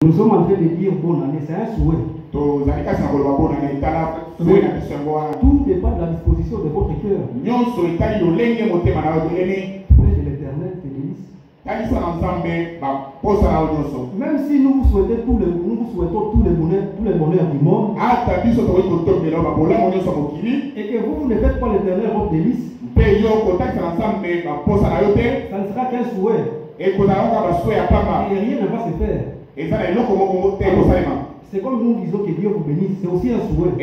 Nous sommes en train de dire bonne année, c'est un souhait. Tout dépend de la disposition de votre cœur. De l'Éternel te bénisse. Même si nous vous souhaitons tous les bonheurs du monde, et que vous ne faites pas l'Éternel votre délice, ça ne sera qu'un souhait. Et rien ne va se faire. C'est comme nous disons que Dieu vous bénisse, c'est aussi un souhait.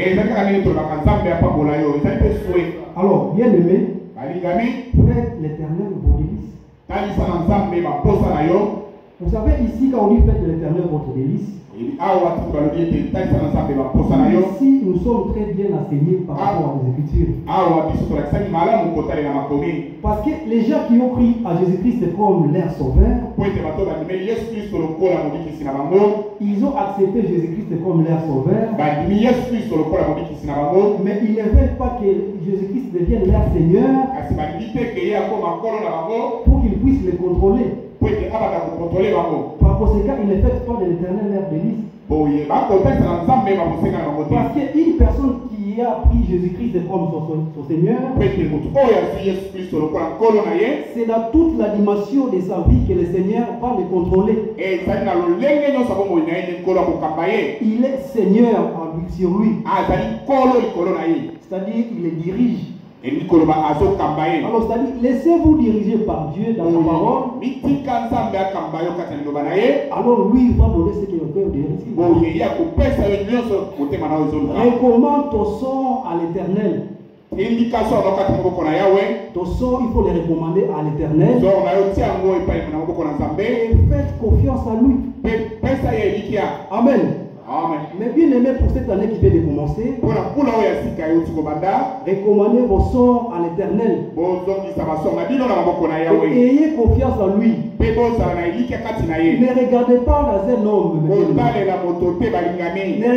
Alors, bien aimé, faites l'Éternel vos délices. Vous savez, ici, quand on dit faites de l'Éternel votre délice, ici, nous sommes très bien enseignés par rapport à les Écritures. Parce que les gens qui ont cru à Jésus-Christ comme leur sauveur, ils ont accepté Jésus-Christ comme leur sauveur, mais ils ne veulent pas que Jésus-Christ devienne leur Seigneur pour qu'ils puissent les contrôler. Par conséquent, ils ne font pas de l'Éternel leur délice. Parce qu'une personne qui a pris Jésus-Christ comme son Seigneur, c'est dans toute la dimension de sa vie que le Seigneur va le contrôler. Il est Seigneur sur lui. C'est-à-dire qu'il les dirige. Alors, c'est-à-dire, laissez-vous diriger par Dieu dans sa parole. Alors, lui, il va donner ce que le cœur désire. Recommande ton sang à l'Éternel. Ton sang, il faut le recommander à l'Éternel. Et faites confiance à lui. Amen. Amen. Mais bien aimé, pour cette année qui vient de commencer, recommandez vos sorts à l'Éternel. Et ayez confiance en lui. Ne regardez pas dans un homme. Ne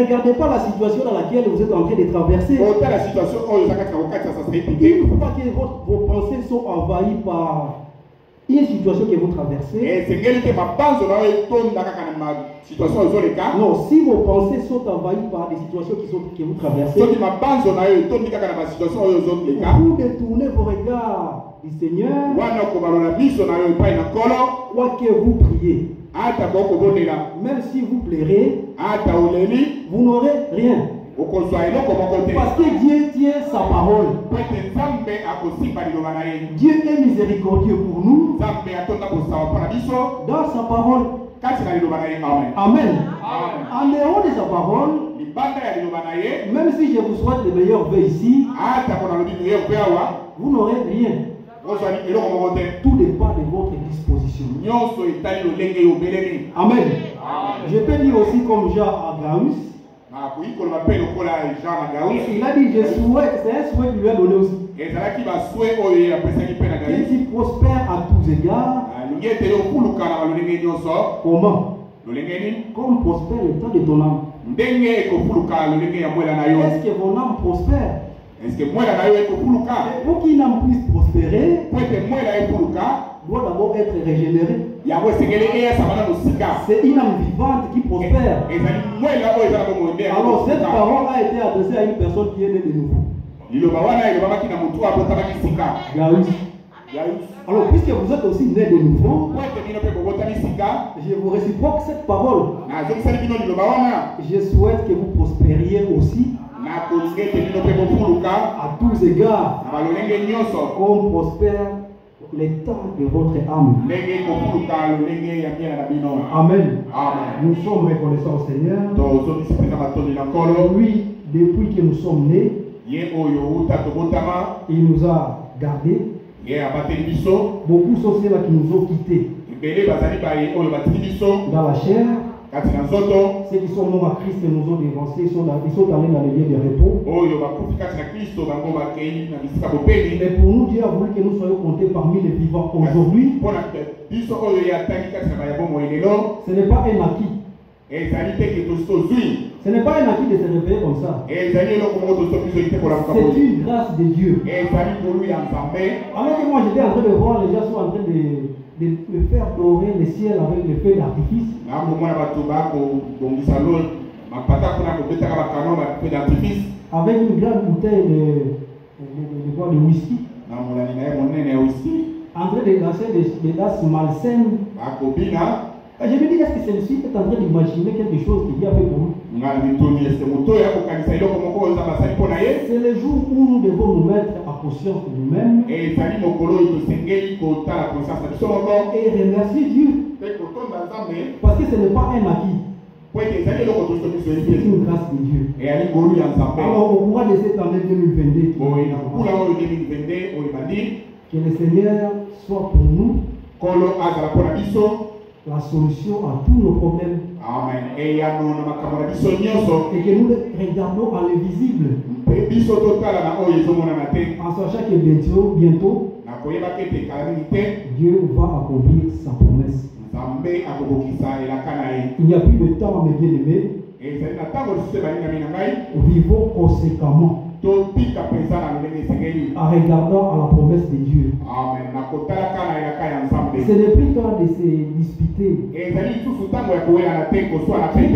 regardez pas la situation dans laquelle vous êtes en train de traverser. Il ne faut pas que vos pensées soient envahies par une situation que vous traversez. Non, si vos pensées sont envahies par des situations que vous traversez, vous détournez vos regards du Seigneur, quoi que vous priez. Même si vous pleurez, vous n'aurez rien. Parce que Dieu tient sa parole. Dieu est miséricordieux pour nous. Dans sa parole. Amen. En dehors de sa parole, même si je vous souhaite les meilleurs vœux ici, vous n'aurez rien. Tout dépend de votre disposition. Amen. Je peux dire aussi comme Jean Agaus. Il a dit, je souhaite, c'est un souhait qu'il lui a donné aussi. Qu'il prospère à tous égards. Comment? Comme prospère le temps de ton âme. Est-ce que vos âmes prospèrent? Pour qu'une âme puisse prospérer, doit d'abord être régénérée. C'est une âme vivante qui prospère. Alors cette parole a été adressée à une personne qui est née de nouveau. Alors puisque vous êtes aussi né de nouveau, je vous réciproque cette parole. Je souhaite que vous prospériez aussi à tous égards, comme prospère les temps de votre âme. Amen. Nous sommes reconnaissants au Seigneur. Lui, depuis que nous sommes nés, il nous a gardés. Beaucoup sont ceux-là qui nous ont quittés dans la chair. Ceux qui sont morts à Christ nous ont dévancés, ils sont allés dans les lieux de repos. Mais pour nous, Dieu a voulu que nous soyons comptés parmi les vivants aujourd'hui. Ce n'est pas un acquis. Ce n'est pas un acquis de se réveiller comme ça. C'est une grâce de Dieu. Alors que moi j'étais en train de voir, les gens sont en train faire dorer le ciel avec le feu d'artifice. Avec une grande bouteille de whisky. En train de lancer des tasses malsaines. Je me dis, est-ce que celui-ci est en train d'imaginer quelque chose que Dieu a fait pour nous? C'est le jour où nous devons nous mettre à conscience de nous-mêmes et remercier Dieu. Parce que ce n'est pas un acquis. C'est une grâce de Dieu. Alors au cours de cette année 2022, que le Seigneur soit pour nous la solution à tous nos problèmes. Amen. Et que nous regardons à l'invisible. En sachant que bientôt Dieu va accomplir sa promesse. Il n'y a plus de temps, mes bien-aimés. Vivons conséquemment en regardant à la promesse de Dieu. Amen. Ce n'est plus temps de se disputer. C'est en train de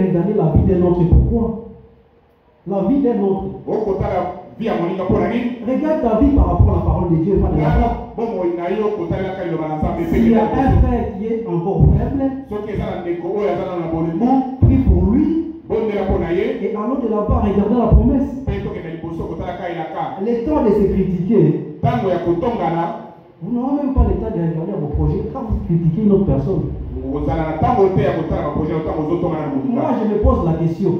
regarder la vie d'un autre. Pourquoi? La vie d'un autre. Regarde ta vie par rapport à la parole de Dieu. S'il y a un frère qui est encore faible, prie pour lui. Et allons de là-bas regarder la promesse. Le temps de se critiquer, vous n'aurez même pas le temps de regarder vos projets quand vous critiquez une autre personne. Moi, je me pose la question.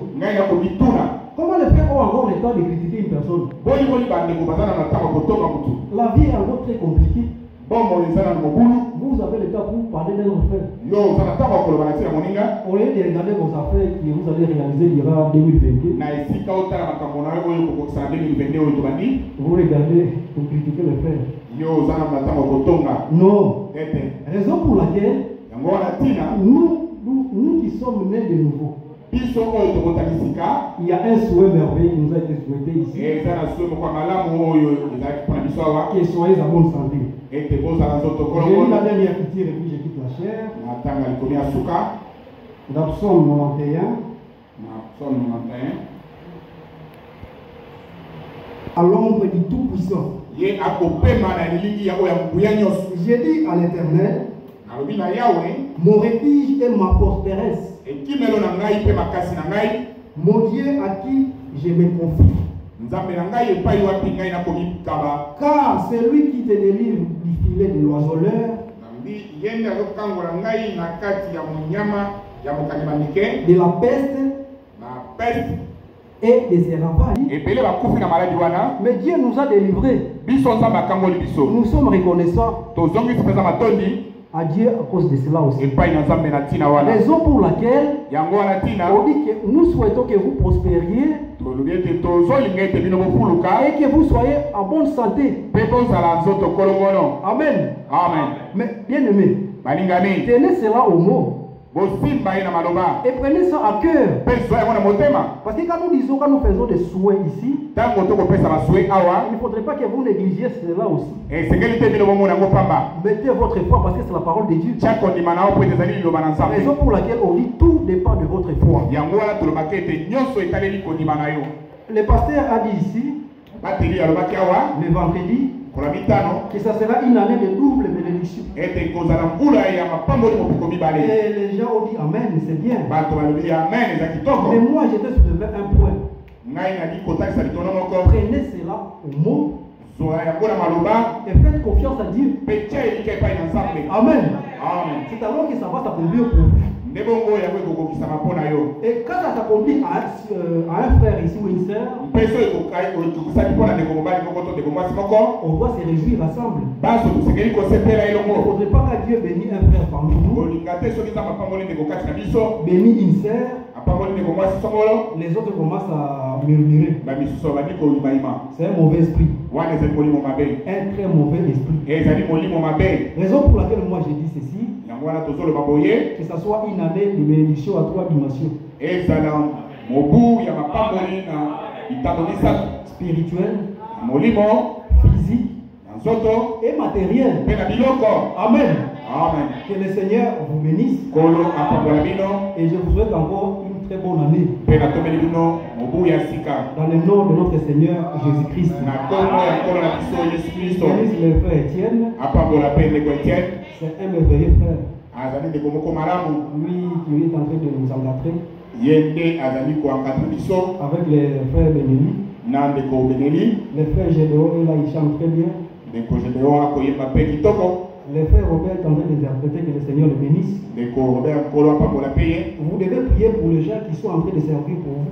Comment les frères ont encore le temps de critiquer une personne? La vie est encore très compliquée. Vous avez le temps pour parler d'un autre frère. Au lieu de regarder vos affaires que vous allez réaliser durant 2022, vous regardez pour critiquer le frère. Non. Raison pour laquelle nous qui sommes nés de nouveau, il y a un souhait merveilleux qui nous a été souhaité ici. Que soyez en bonne santé. J'ai lu la dernière écriture et puis je quitte la chair. Dans Psaume 91. À l'ombre du Tout-Puissant. J'ai dit à l'Éternel, mon refuge et ma forteresse, mon Dieu à qui je me confie. Car c'est lui qui te délivre du filet de l'oiseleur, de la peste et des ravages. Mais Dieu nous a délivrés. Nous sommes reconnaissants à Dieu à cause de cela aussi. Raison pour laquelle on dit que nous souhaitons que vous prospériez et que vous soyez en bonne santé. Amen. Amen. Mais bien aimé, tenez cela au mot. Et prenez ça à cœur. Parce que quand nous disons, quand nous faisons des souhaits ici, il ne faudrait pas que vous négligiez cela aussi. Mettez votre foi parce que c'est la parole de Dieu. Raison pour laquelle on dit tout dépend de votre foi. Le pasteur a dit ici, le vendredi, que ça sera une année de double bénédiction. Et les gens ont dit Amen, c'est bien. Mais moi, je te soulève un point. Prenez cela au mot et faites confiance à Dieu. Amen. C'est alors que ça va s'accomplir pour vous. Et quand ça s'accomplit à un frère ici ou une sœur, on doit se réjouir ensemble. Il ne faudrait pas que Dieu bénisse un frère parmi nous, bénisse une sœur, les autres commencent à murmurer. C'est un mauvais esprit. Un très mauvais esprit. Raison pour laquelle moi j'ai dit ceci, que ce soit une année de bénédiction à 3 dimensions. Spirituelle, physique et matérielle. Amen. Amen. Que le Seigneur vous bénisse. Et je vous souhaite encore une très bonne année. Dans le nom de notre Seigneur Jésus-Christ. Je bénisse le frère Étienne. C'est un merveilleux frère. Lui qui est en train de nous encadrer. Avec les frères Benelli. Les frères Gédéon est là, il chante très bien. Le frère Robert est en train d'interpréter, que le Seigneur le bénisse. Vous devez prier pour les gens qui sont en train de servir pour vous.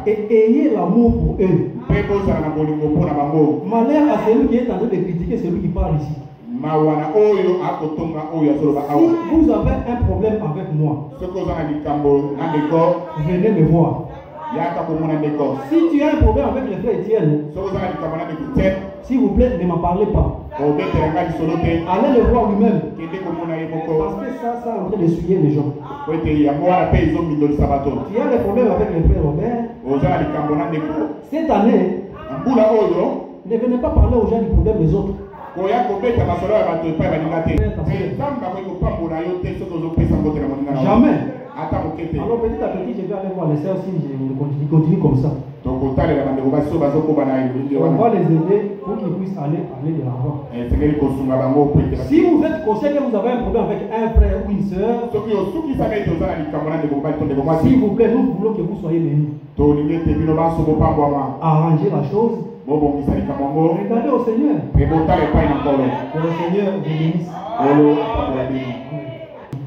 Et ayez l'amour pour eux. Malheur à celui qui est en train de critiquer celui qui parle ici. Si vous avez un problème avec moi, venez me voir. Si tu as un problème avec le frère Étienne, s'il vous plaît, ne m'en parlez pas. Allez le voir lui-même. Parce que ça est en train d'essuyer les gens. Tu as des problèmes avec le frère Robert. Cette année, ne venez pas parler aux gens du problème des autres. Jamais. Alors petit à petit, je vais aller voir les sœurs si je continue comme ça. On va les aider pour qu'ils puissent aller de l'avant. Si vous êtes conscient que vous avez un problème avec un frère ou une sœur, s'il vous plaît, nous voulons que vous soyez bénis. Arrangez la chose. Regardez au Seigneur. Que le Seigneur vous bénisse.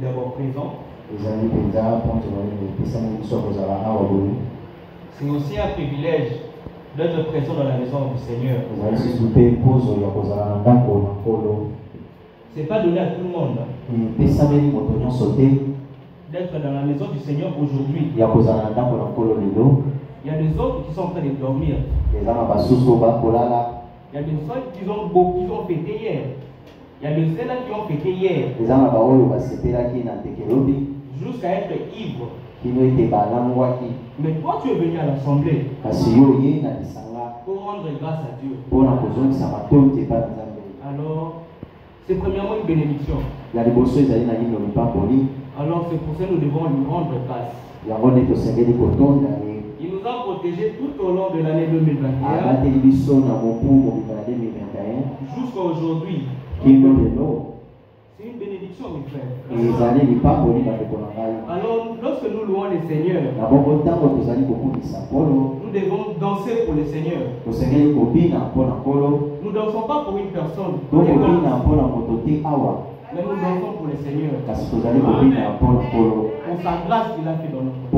D'abord présent. C'est aussi un privilège d'être présent dans la maison du Seigneur. Ce n'est pas donné à tout le monde d'être dans la maison du Seigneur aujourd'hui. Il y a des autres qui sont en train de dormir. Il y a des autres qui ont fêté hier. Il y a des ceux-là qui ont fêté hier. Jusqu'à être ivre. Mais toi tu es venu à l'assemblée pour rendre grâce à Dieu. Alors, c'est premièrement une bénédiction. Alors c'est pour ça que nous devons lui rendre grâce. Il nous a protégés tout au long de l'année 2021 jusqu'à aujourd'hui. C'est une bénédiction, mes frères. Alors, lorsque nous louons le Seigneur, nous devons danser pour le Seigneur. Nous ne dansons pas pour une personne, mais nous dansons pour le Seigneur. Pour sa grâce qu'il a fait dans notre vie.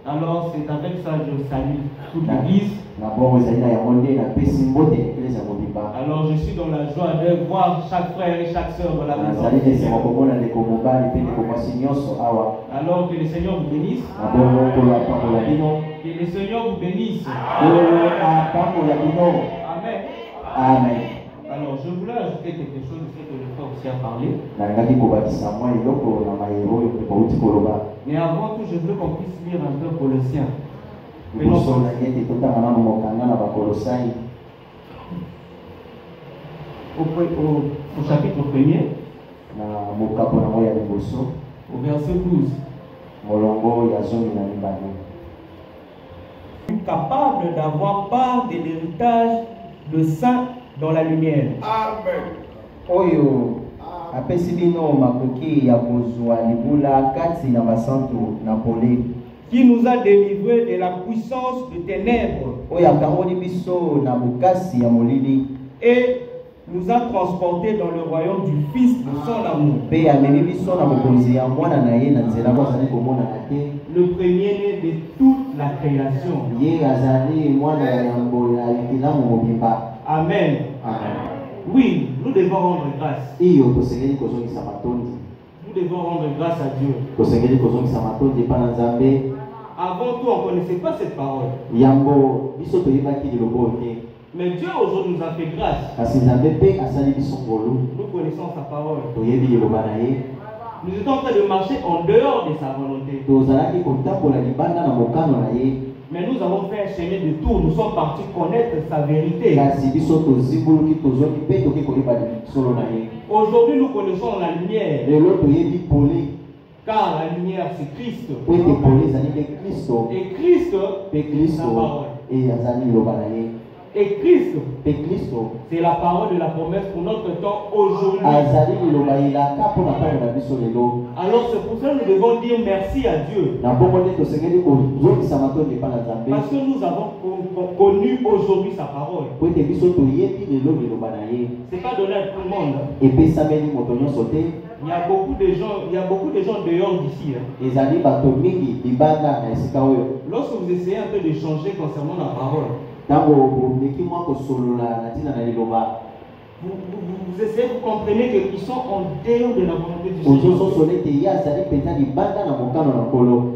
Alors, c'est avec ça que je salue toute l'église. Alors, je suis dans la joie de voir chaque frère et chaque soeur dans la maison. Alors, que le Seigneur vous bénisse. Que le Seigneur vous bénisse. Amen. Amen. Alors, je voulais ajouter quelque chose de ce que le frère aussi a parlé. Mais avant tout, je veux qu'on puisse lire un peu Colossiens. Au chapitre 1er, au verset 12. Capable d'avoir part de l'héritage de saints dans la lumière. Amen. Oyo apesibino makoki ya kozwa libula kati na basantu na pole. Qui nous a délivrés de la puissance des ténèbres. Oya kamoni biso na bukasi ya molili. Et nous a transportés dans le royaume du Fils de son amour. Le premier-né de toute la création. Amen. Oui, nous devons rendre grâce. Nous devons rendre grâce à Dieu. Avant tout, on ne connaissait pas cette parole. Mais Dieu aujourd'hui nous a fait grâce. Nous connaissons sa parole. Nous étions en train de marcher en dehors de sa volonté. Mais nous avons fait un chemin de tour, nous sommes partis connaître sa vérité. Aujourd'hui, nous connaissons la lumière. Car la lumière, c'est Christ. Et Christ, c'est la parole. Et Christ, c'est la parole de la promesse pour notre temps aujourd'hui. Alors c'est pour ça que nous devons dire merci à Dieu. Parce que nous avons connu aujourd'hui sa parole. C'est pas donné à tout le monde. Il y a beaucoup de gens dehors d'ici. Lorsque vous essayez un peu de changer concernant la parole, vous essayez, vous comprenez qu'ils sont en dehors de la volonté du Seigneur.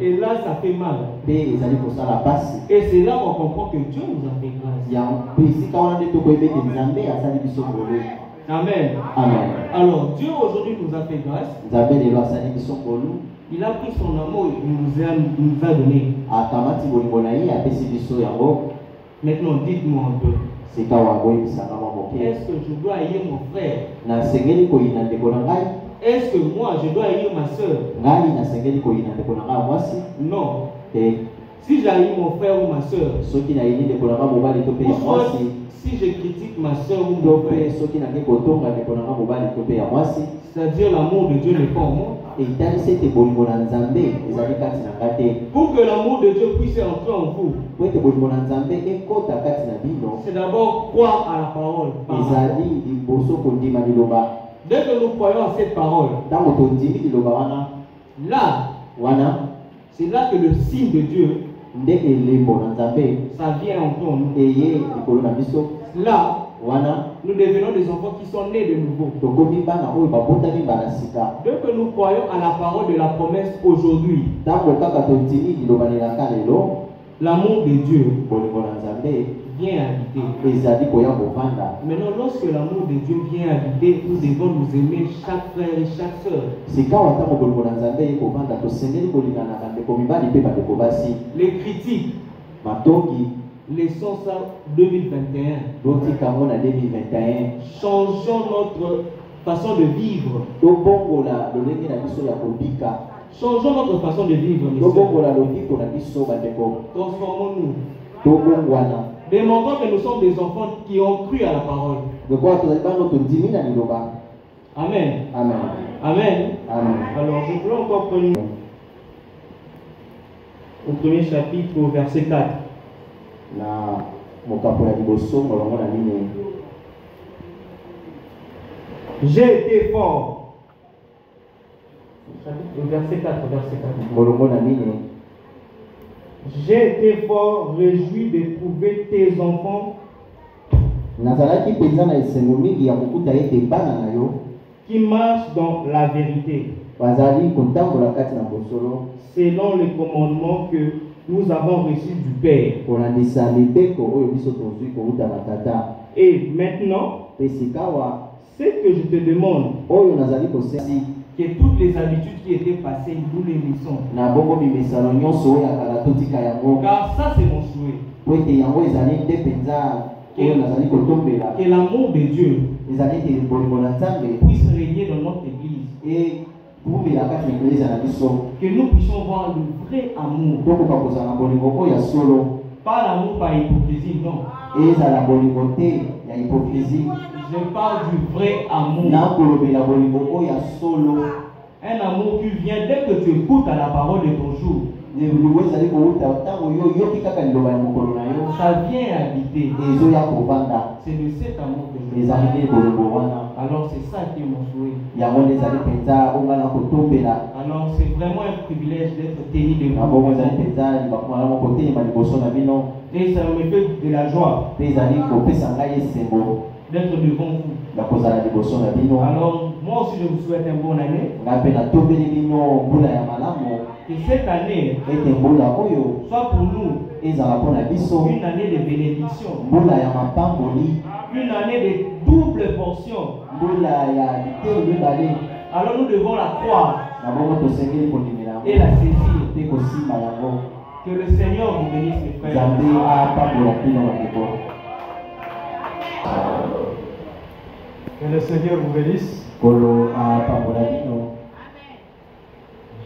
Et là, ça fait mal. Et c'est là qu'on comprend que Dieu nous a fait grâce. Amen. Amen. Alors, Dieu aujourd'hui nous a fait grâce. Il a pris son amour, il nous a donné. Maintenant, dites-moi un peu. Est-ce que je dois haïr mon frère? Est-ce que moi, je dois haïr ma soeur? Non. Si j'haïs mon frère ou ma soeur, si je critique ma soeur ou mon frère, c'est-à-dire l'amour de Dieu n'est pas en moi. Pour que l'amour de Dieu puisse entrer en vous, c'est d'abord croire à la parole. Dès que nous croyons à cette parole, là, c'est là que le signe de Dieu, ça vient entrer en nous. Là, nous devenons des enfants qui sont nés de nouveau. Dès que nous croyons à la parole de la promesse aujourd'hui, l'amour de Dieu vient habiter. Maintenant, lorsque l'amour de Dieu vient habiter, nous devons nous aimer chaque frère et chaque soeur. Les critiques, laissons ça 2021. Changeons notre façon de vivre. Changeons notre façon de vivre. Transformons-nous. Demandons que nous sommes des enfants qui ont cru à la parole. Amen. Amen. Amen. Alors, je voulais encore prendre au premier chapitre, au verset 4. J'ai été fort. Verset 4. J'ai été fort, réjoui d'éprouver tes enfants qui marchent dans la vérité, selon les commandements que nous avons reçus du Père. Et maintenant, ce que je te demande, que toutes les habitudes qui étaient passées, nous les laissons. Car ça, c'est mon souhait. Que l'amour de Dieu puisse régner dans notre église. Que nous puissions voir le vrai amour. Pas l'amour par hypocrisie, non. Je parle du vrai amour. Un amour qui vient dès que tu écoutes à la parole de ton jour. Ça vient habiter. C'est de cet amour que je parle. Alors c'est ça qui est mon souhait. Alors c'est vraiment un privilège d'être tenu de vous. Et ça me fait de la joie d'être devant vous. Alors moi aussi je vous souhaite une bonne année. Que cette année soit pour nous une année de bénédiction, une année de double portion. Alors nous devons la croire et la saisir. Que le Seigneur vous bénisse, mes frères. Que le Seigneur vous bénisse.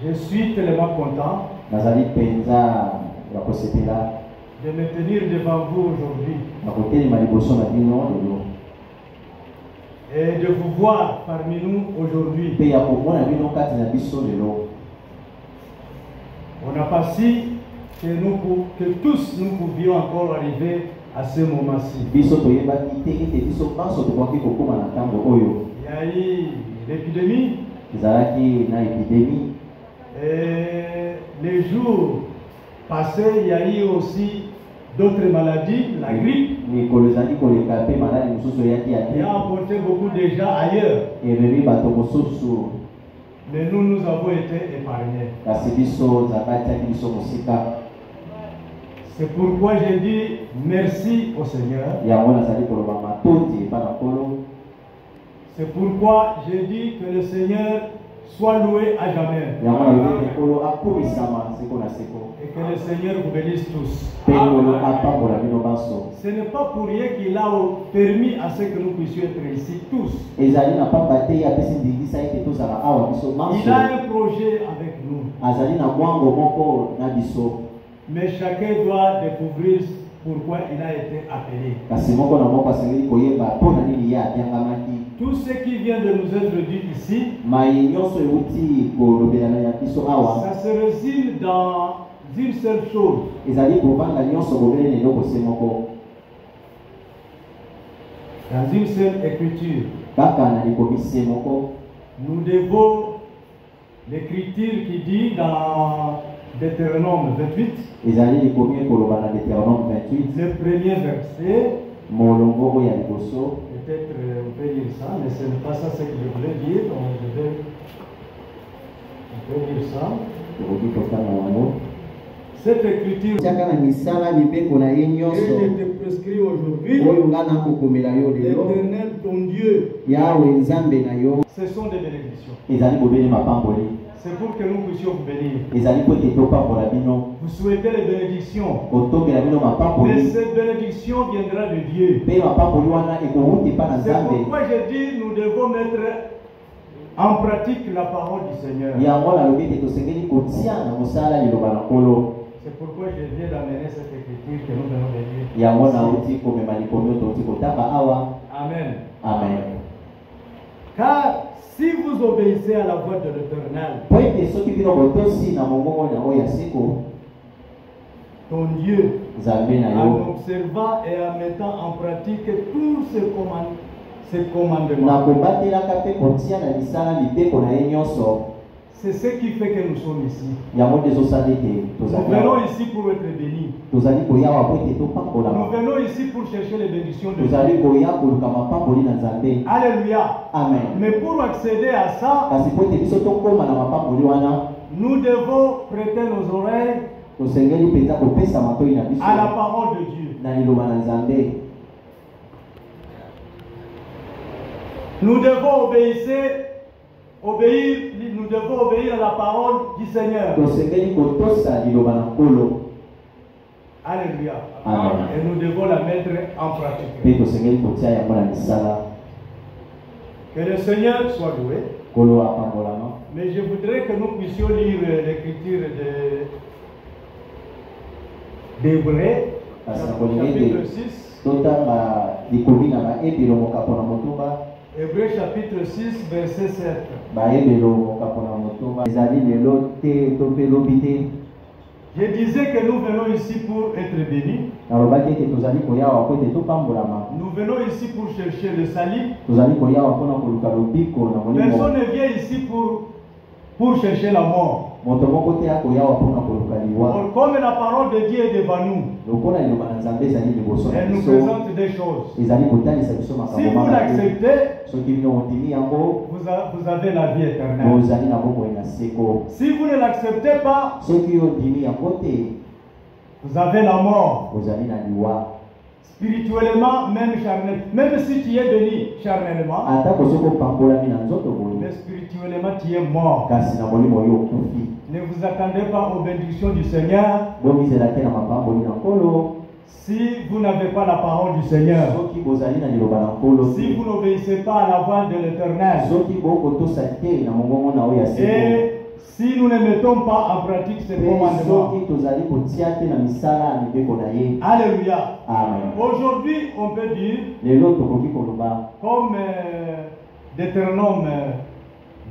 Je suis tellement content de me tenir devant vous aujourd'hui et de vous voir parmi nous aujourd'hui. On n'a pas si que tous nous pouvions encore arriver à ce moment-ci. Il y a eu l'épidémie. Et les jours passés, il y a eu aussi d'autres maladies, la grippe. Il a apporté beaucoup de gens ailleurs. Mais nous avons été épargnés. C'est pourquoi j'ai dit merci au Seigneur. C'est pourquoi j'ai dit que le Seigneur soit loué à jamais. Et que le Seigneur vous bénisse tous. Ce n'est pas pour rien qu'il a permis à ce que nous puissions être ici tous. Il a un projet avec nous. Mais chacun doit découvrir pourquoi il a été appelé. Tout ce qui vient de nous être dit ici, ça se résume dans une seule chose. Dans une seule écriture. Nous devons l'écriture qui dit dans Deutéronome 28, le premier verset. Peut-être on peut dire ça, mais ce n'est pas ça ce que je voulais dire, donc on peut dire ça. Cette écriture que je te prescris aujourd'hui, l'Éternel ton Dieu, ce sont des bénédictions. C'est pour que nous puissions vous bénir. Vous souhaitez les bénédictions. Mais cette bénédiction viendra de Dieu. C'est pourquoi je dis nous devons mettre en pratique la parole du Seigneur. C'est pourquoi je viens d'amener cette écriture que nous venons de lire. Amen. Amen. Car si vous obéissez à la voix de l'Éternel, ton Dieu, en observant et en mettant en pratique tous ces commandements, c'est ce qui fait que nous sommes ici. Nous venons ici pour être bénis. Nous venons ici pour chercher les bénédictions de Dieu. Alléluia. Amen. Mais pour accéder à ça, nous devons prêter nos oreilles à la parole de Dieu. Nous devons obéir à la parole du Seigneur. Alléluia. Amen. Et nous devons la mettre en pratique. Que le Seigneur soit loué. Mais je voudrais que nous puissions lire l'écriture d'Hébreux, chapitre 6. Hébreux chapitre 6, verset 7. Je disais que nous venons ici pour être bénis. Nous venons ici pour chercher le salut. Personne ne vient ici pour chercher la mort. Or, comme la parole de Dieu est devant nous, elle nous présente des choses. Si vous l'acceptez, vous avez la vie éternelle. Si vous ne l'acceptez pas, vous avez la mort. Spirituellement, même charnel. Même si tu es béni charnellement, mais spirituellement, actuellement tu es mort. Ne vous attendez pas aux bénédictions du Seigneur. Si vous n'avez pas la parole du Seigneur, si vous n'obéissez pas à la voix de l'Éternel, et si nous ne mettons pas en pratique ces commandements, alléluia. Aujourd'hui, on peut dire, comme Deutéronome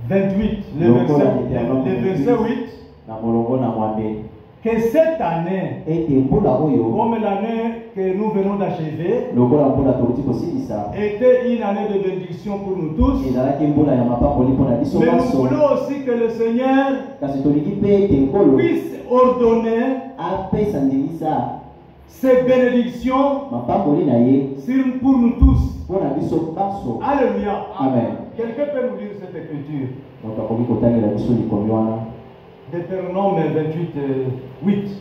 28, le verset 8, que cette année, comme l'année que nous venons d'achever, était une année de bénédiction pour nous tous. Mais nous voulons aussi que le Seigneur puisse ordonner ces bénédictions pour nous tous. Alléluia. Amen. Quelqu'un peut nous lire cette écriture? Deutéronome 28, 8. Si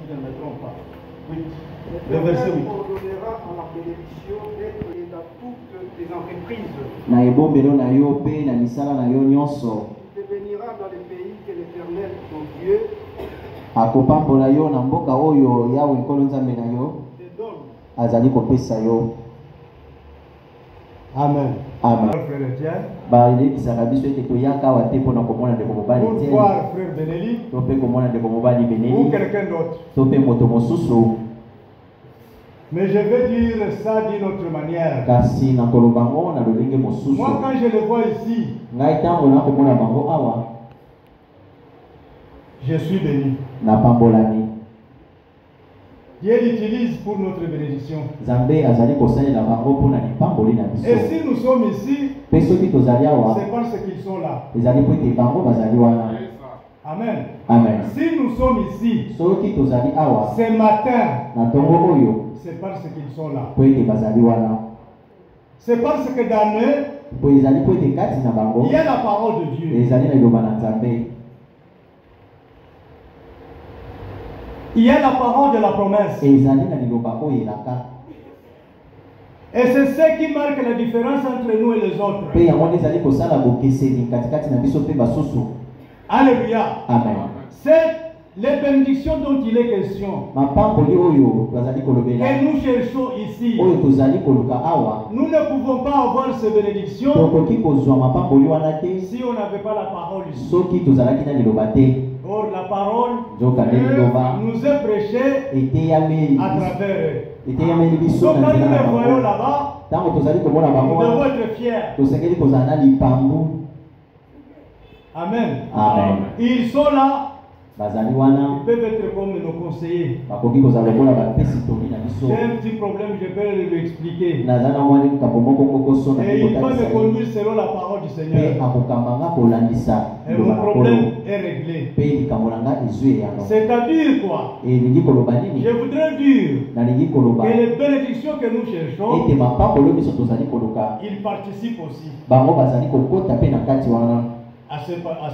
je ne me trompe pas. 8. Le verset 8. On ordonnera à la bénédiction d'être dans toutes les entreprises. Il te bénira dans les pays que l'Éternel, ton Dieu, te donne. Amen. Amen. Pour voir frère Benelli ou quelqu'un d'autre. Mais je vais dire ça d'une autre manière. Moi, quand je le vois ici, je suis béni. Dieu l'utilise pour notre bénédiction. Et si nous sommes ici, c'est parce qu'ils sont là. Amen. Amen. Si nous sommes ici, ce matin, c'est parce qu'ils sont là. C'est parce que dans eux, il y a la parole de Dieu. Il y a la parole de la promesse. Et c'est ce qui marque la différence entre nous et les autres. Alléluia. Amen. C'est les bénédictions dont il est question que nous cherchons ici. Nous ne pouvons pas avoir ces bénédictions si on n'avait pas la parole ici. Or, la parole nous est prêchée à travers eux. Donc, quand nous les voyons là-bas, nous devons être fiers. Amen. Amen. Ils sont là. Ils peuvent être comme nos conseillers. J'ai un petit problème, je peux lui expliquer. Et il va me conduire selon la parole du Seigneur. Et mon problème est réglé. C'est-à-dire quoi? Je voudrais dire que les bénédictions que nous cherchons, ils participent aussi à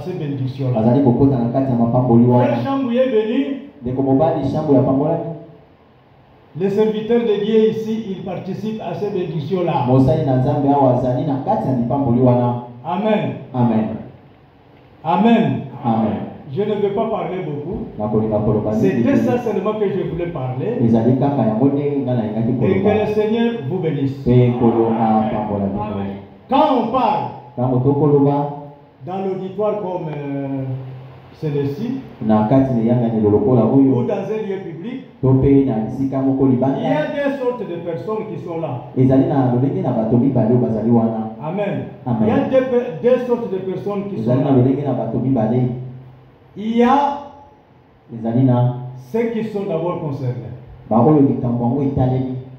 ces bénédictions-là. Frère Chambouye est béni. Les serviteurs de Dieu ici, ils participent à ces bénédictions-là. Amen. Amen. Amen. Amen. Je ne vais pas parler beaucoup. C'était ça seulement que je voulais parler. Et que le Seigneur vous bénisse. Quand on parle dans l'auditoire comme celui-ci, ou dans un lieu public, il y a des sortes de personnes qui sont là. Amen. Amen. Il y a deux sortes de personnes qui sont là. Il y a ceux qui sont d'abord concernés.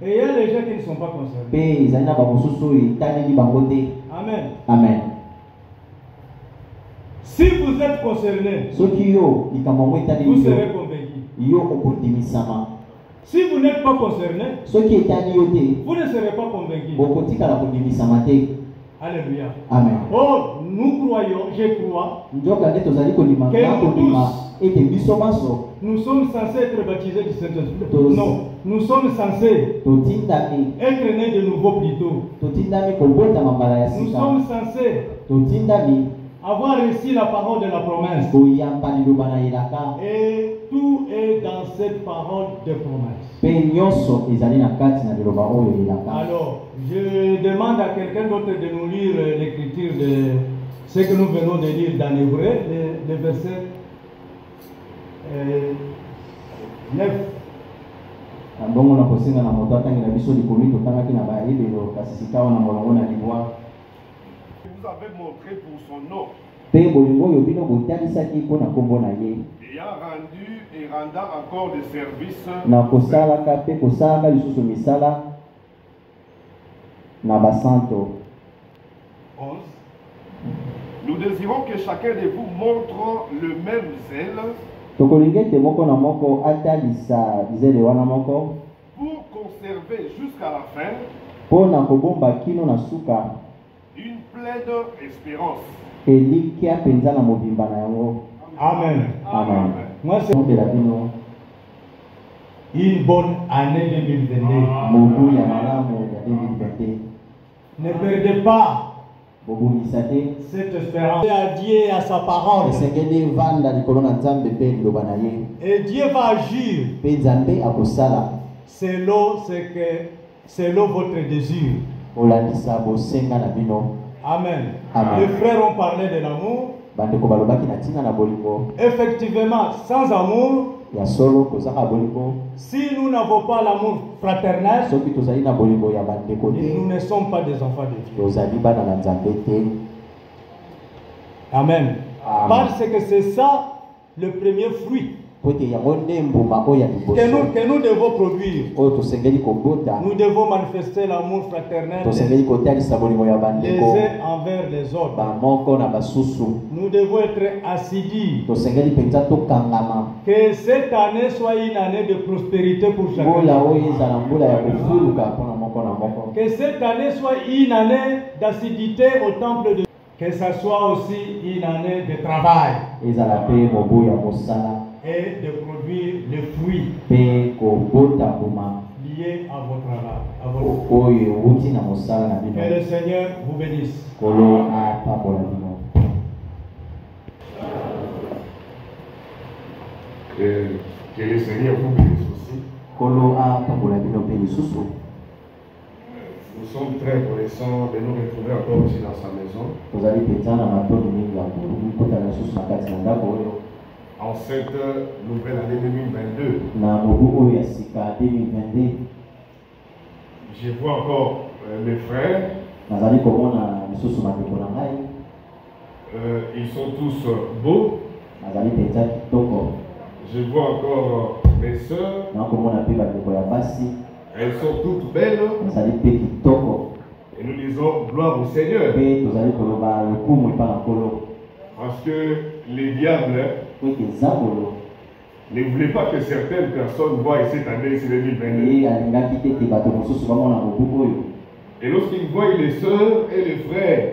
Et il y a les gens qui ne sont pas concernés. Amen. Amen. Si vous êtes concerné, vous serez convaincu. Si vous n'êtes pas concerné, vous ne serez pas convaincu. Alléluia. Amen. Oh, nous croyons, je crois, que nous sommes censés être baptisés du Saint-Esprit. Non, nous sommes censés être nés de nouveau plutôt. Nous sommes censés avoir reçu la parole de la promesse. Et tout est dans cette parole de promesse. Alors, je demande à quelqu'un d'autre de nous lire l'écriture de ce que nous venons de lire dans l'hébreu, le verset 9. Ambongo na kosenga na moto atangi na biso likomi totangaki na bayebelo kasi sikawa na molongo na liwa. Vous avez montré pour son nom. Pe bolingo oyo bino botalisaki mpona kombo na ye. Ayant rendu et rendant encore des services. Na kosalaka pe kosalaka lisusu misala na basanto. 11. Nous désirons que chacun de vous montre le même zèle. Tokolingete moko na moko atalisa zele wana moko. Pour conserver jusqu'à la fin. Pona kobomba kino na suka. Une pleine espérance. Elikia penza na mobimba na yango. Amen. Amen. Moi c'est une bonne année 2022. Mobu ya malamu ya 2022. Ne perdez pas cette espérance à Dieu et à sa parole. Et Dieu va agir selon votre désir. Amen. Les frères ont parlé de l'amour. Effectivement, sans amour, si nous n'avons pas l'amour fraternel, nous ne sommes pas des enfants de Dieu. Amen. Parce que c'est ça le premier fruit que nous devons produire. Nous devons manifester l'amour fraternel les uns envers les autres. Nous devons être assidus. Que cette année soit une année de prospérité pour chacun. Que cette année soit une année d'assiduité au temple de Dieu. Que ça soit aussi une année de travail. Et de produire les fruits liés à votre travail. Que le Seigneur vous bénisse. Que le Seigneur vous bénisse aussi. Nous sommes très reconnaissants de nous retrouver encore ici dans sa maison. En cette nouvelle année 2022, je vois encore mes frères. Ils sont tous beaux. Je vois encore mes soeurs. Elles sont toutes belles. Et nous disons gloire au Seigneur. Parce que les diables ne voulaient pas que certaines personnes voient cette année, c'est 2022. Et lorsqu'ils voient les sœurs et les frères